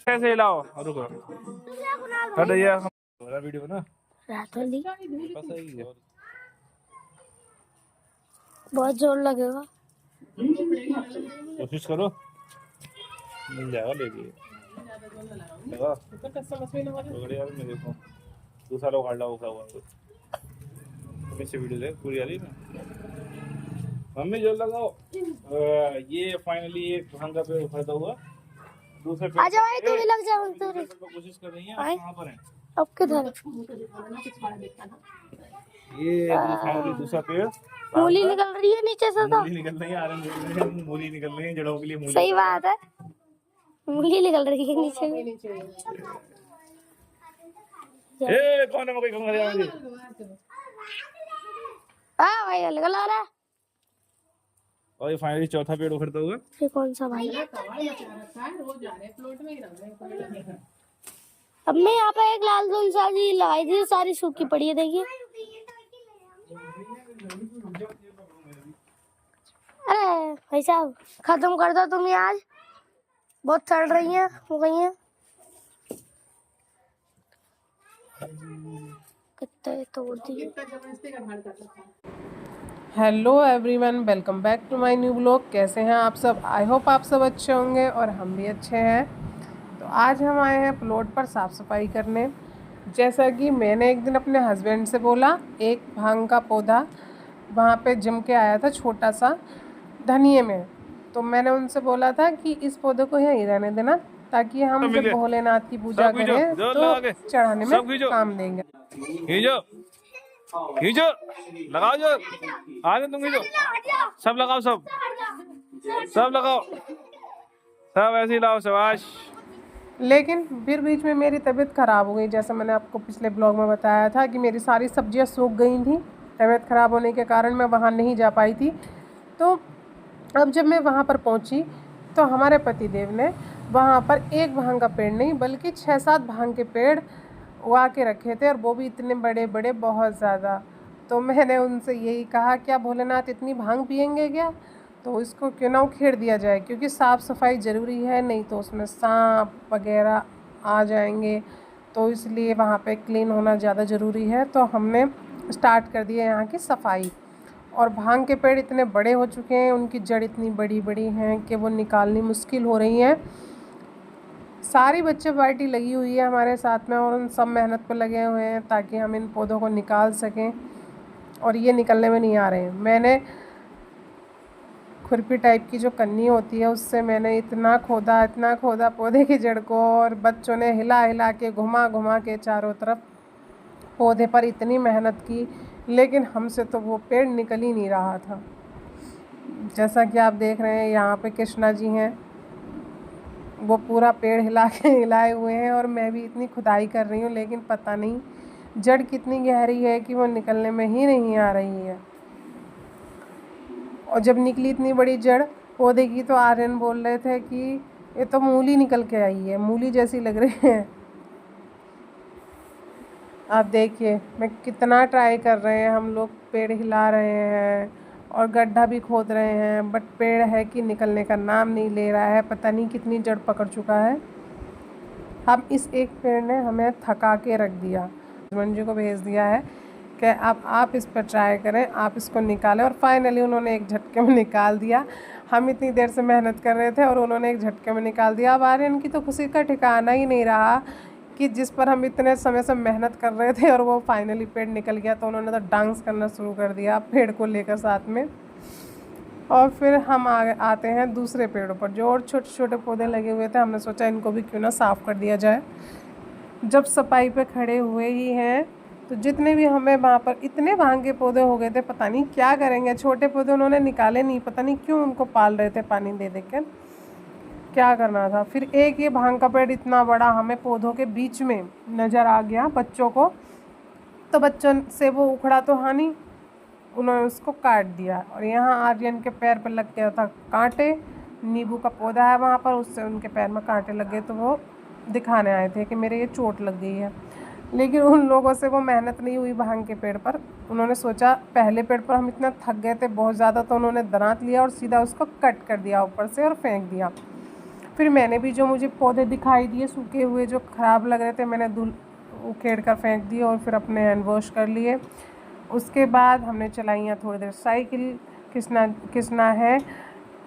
कैसे हिलाओ रुको हट ये मेरा वीडियो ना बहुत जोर लगेगा। कोशिश करो मिल जाएगा ले लिए लगा मेरे को दूसरा लोग हार हुआ से वीडियो देख पूरी आ रही ना मम्मी जो लगाओ ये फाइनली एक भांगा पे उठा हुआ दूसरे पे आजा भाई तू भी लग जा कोशिश कर रही है आप कहां पर हैं अब किधर ये फाइनली दूसरा पेड़ मूली निकल रही है नीचे से तो मूली निकल रही है आरन मूली निकल रही है जड़ों के लिए मूली सही बात है मूली निकल रही है नीचे ए कौन है मैं कोई कहूंगा यार हां भाई निकल आ रहा है और ये फाइनली चौथा पेड़ उखड़ता हुआ ये कौन सा भाई अब मैं यहाँ पे एक लाल तुलसी लगाई थी सारी सूखी पड़ी है देखिए अरे भाई साहब खत्म कर दो तुम आज बहुत चढ़ रही हैं हो गई हैं कितने तोड़ दिए। Hello everyone welcome back to my new blog. कैसे हैं आप सब? आई होप आप सब अच्छे होंगे और हम भी अच्छे हैं। तो आज हम आए हैं प्लॉट पर साफ़ सफाई करने। जैसा कि मैंने एक दिन अपने हस्बैंड से बोला, एक भांग का पौधा वहाँ पे जम के आया था छोटा सा धनिये में, तो मैंने उनसे बोला था कि इस पौधे को यहीं रहने देना ताकि हम जब भोलेनाथ की पूजा करें तो चढ़ाने में काम देंगे। खींचो लगाओ जो आगे तुम खींचो सब लगाओ सब लगाओ सब ऐसे ही लाओ शाबाश। लेकिन फिर बीच में मेरी तबीयत ख़राब हो गई। जैसा मैंने आपको पिछले ब्लॉग में बताया था कि मेरी सारी सब्जियां सूख गई थी। तबीयत ख़राब होने के कारण मैं वहां नहीं जा पाई थी। तो अब जब मैं वहां पर पहुंची तो हमारे पतिदेव ने वहां पर एक भांग का पेड़ नहीं बल्कि 6-7 भांग के पेड़ उगा के रखे थे और वो भी इतने बड़े बड़े बहुत ज़्यादा। तो मैंने उनसे यही कहा, क्या भोलेनाथ इतनी भांग पियेंगे क्या? तो इसको क्यों ना उखेड़ दिया जाए, क्योंकि साफ़ सफाई ज़रूरी है, नहीं तो उसमें सांप वगैरह आ जाएंगे। तो इसलिए वहाँ पे क्लीन होना ज़्यादा ज़रूरी है। तो हमने स्टार्ट कर दिया यहाँ की सफाई। और भांग के पेड़ इतने बड़े हो चुके हैं, उनकी जड़ इतनी बड़ी बड़ी हैं कि वो निकालनी मुश्किल हो रही हैं। सारी बच्चे पार्टी लगी हुई है हमारे साथ में और उन सब मेहनत पर लगे हुए हैं ताकि हम इन पौधों को निकाल सकें, और ये निकलने में नहीं आ रहे हैं। मैंने खुरपी टाइप की जो कन्नी होती है उससे मैंने इतना खोदा पौधे की जड़ को, और बच्चों ने हिला हिला के घुमा के चारों तरफ पौधे पर इतनी मेहनत की, लेकिन हमसे तो वो पेड़ निकल ही नहीं रहा था। जैसा कि आप देख रहे हैं यहाँ पे कृष्णा जी हैं, वो पूरा पेड़ हिलाए हुए हैं और मैं भी इतनी खुदाई कर रही हूँ, लेकिन पता नहीं जड़ कितनी गहरी है कि वो निकलने में ही नहीं आ रही है। और जब निकली इतनी बड़ी जड़ पौधे की तो आर्यन बोल रहे थे कि ये तो मूली निकल के आई है, मूली जैसी लग रही है। आप देखिए मैं कितना ट्राई कर रहे हैं हम लोग, पेड़ हिला रहे हैं और गड्ढा भी खोद रहे हैं, बट पेड़ है कि निकलने का नाम नहीं ले रहा है। पता नहीं कितनी जड़ पकड़ चुका है। अब इस एक पेड़ ने हमें थका के रख दिया। हस्बैंड जी को भेज दिया है कि अब आप इस पर ट्राई करें, आप इसको निकालें। और फाइनली उन्होंने एक झटके में निकाल दिया। हम इतनी देर से मेहनत कर रहे थे और उन्होंने एक झटके में निकाल दिया। अब आर्यन की तो खुशी का ठिकाना ही नहीं रहा कि जिस पर हम इतने समय से मेहनत कर रहे थे और वो फाइनली पेड़ निकल गया, तो उन्होंने तो डांस करना शुरू कर दिया पेड़ को लेकर साथ में। और फिर हम आते हैं दूसरे पेड़ों पर जो और छोटे छोटे पौधे लगे हुए थे। हमने सोचा इनको भी क्यों ना साफ़ कर दिया जाए। जब सफाई पे खड़े हुए ही हैं तो जितने भी हमें वहाँ पर इतने भांग के पौधे हो गए थे, पता नहीं क्या करेंगे। छोटे पौधे उन्होंने निकाले नहीं, पता नहीं क्यों उनको पाल रहे थे पानी दे कर, क्या करना था। फिर एक ये भांग का पेड़ इतना बड़ा हमें पौधों के बीच में नज़र आ गया बच्चों को, तो बच्चों से वो उखड़ा तो हानि, उन्होंने उसको काट दिया। और यहाँ आर्यन के पैर पर लग गया था कांटे। नींबू का पौधा है वहाँ पर, उससे उनके पैर में कांटे लग गए, तो वो दिखाने आए थे कि मेरे ये चोट लग गई है। लेकिन उन लोगों से वो मेहनत नहीं हुई भांग के पेड़ पर। उन्होंने सोचा पहले पेड़ पर हम इतना थक गए थे बहुत ज़्यादा, तो उन्होंने दरांत लिया और सीधा उसको कट कर दिया ऊपर से और फेंक दिया। फिर मैंने भी जो मुझे पौधे दिखाई दिए सूखे हुए जो ख़राब लग रहे थे, मैंने धुल उखेड़ कर फेंक दिए और फिर अपने हैंड वॉश कर लिए। उसके बाद हमने चलाई यहाँ थोड़ी देर साइकिल। किसना है,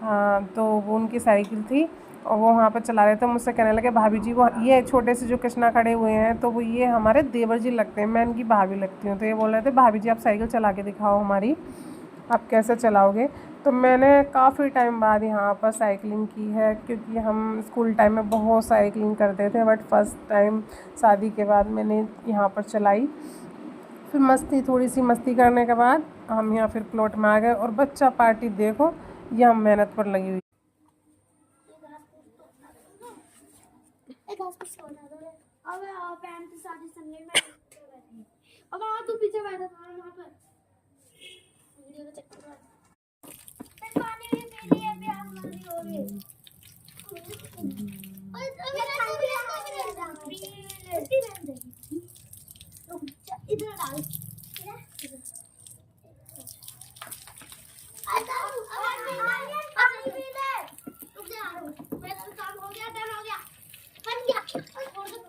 हाँ, तो वो उनकी साइकिल थी और वो वहाँ पर चला रहे थे। मुझसे कहने लगे भाभी जी वो ये छोटे से जो कृष्णा खड़े हुए हैं तो वो ये हमारे देवर जी लगते हैं, मैं इनकी भाभी लगती हूँ। तो ये बोल रहे थे भाभी जी आप साइकिल चला के दिखाओ हमारी, आप कैसे चलाओगे। तो मैंने काफ़ी टाइम बाद यहाँ पर साइकिलिंग की है, क्योंकि हम स्कूल टाइम में बहुत साइकिलिंग करते थे, बट फर्स्ट टाइम शादी के बाद मैंने यहाँ पर चलाई। फिर थोड़ी सी मस्ती करने के बाद हम यहाँ फिर प्लॉट में आ गए। और बच्चा पार्टी देखो, यह मेहनत पर लगी हुई। अब तू पीछे बैठा था वहाँ पर वीडियो का चक्कर में। पानी भी पी लिया, प्यास लगी हो रही है। और तो मेरा इधर डाल पानी पी ले। रुक जा, मेरा काम हो गया, टाइम हो गया, बन गया। छोड़ दो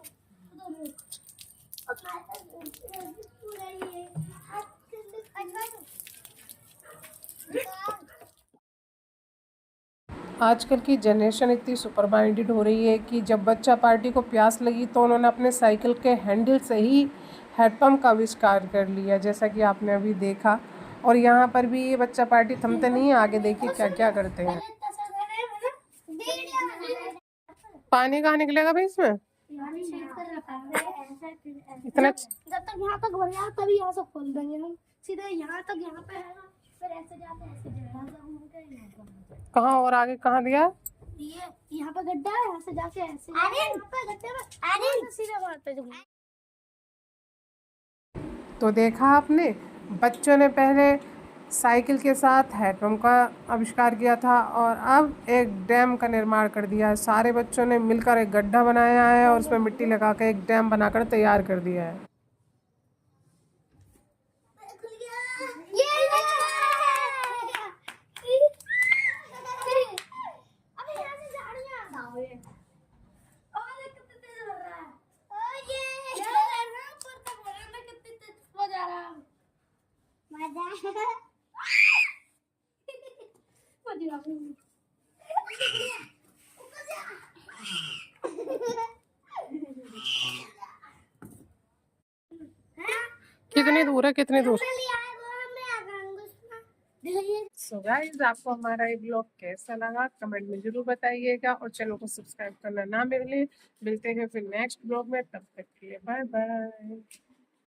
आजकल की जनरेशन इतनी सुपर माइंडेड हो रही है कि जब बच्चा पार्टी को प्यास लगी तो उन्होंने अपने साइकिल के हैंडल से ही हैंडपम्प का आविष्कार कर लिया, जैसा कि आपने अभी देखा। और यहाँ पर भी ये बच्चा पार्टी थमते नहीं है, आगे देखिए क्या क्या करते हैं। पानी कहाँ निकलेगा भाई इसमें इतना। जब तक यहाँ तक भर जाए तभी यहाँ से खोल देंगे हम, सीधे यहाँ तक, यहाँ पे है ना, फिर ऐसे जाते ऐसे कहाँ और आगे कहाँ दिया? ये यहाँ पे गड्ढा है, यहाँ से जाके ऐसे यहाँ पे गड्ढे में सीधे वहाँ पे जाऊंगा। तो देखा आपने, बच्चों ने पहले साइकिल के साथ हैंडपम्प का आविष्कार किया था और अब एक डैम का निर्माण कर दिया है। सारे बच्चों ने मिलकर एक गड्ढा बनाया है और उसमें मिट्टी लगा कर एक डैम बनाकर तैयार कर दिया है। कितनी दूर है, कितनी दूर? सो गाइस, आपको हमारा ये ब्लॉग कैसा लगा कमेंट में जरूर बताइएगा और चैनल को सब्सक्राइब करना ना मिलते हैं फिर नेक्स्ट ब्लॉग में। तब तक के लिए बाय बाय।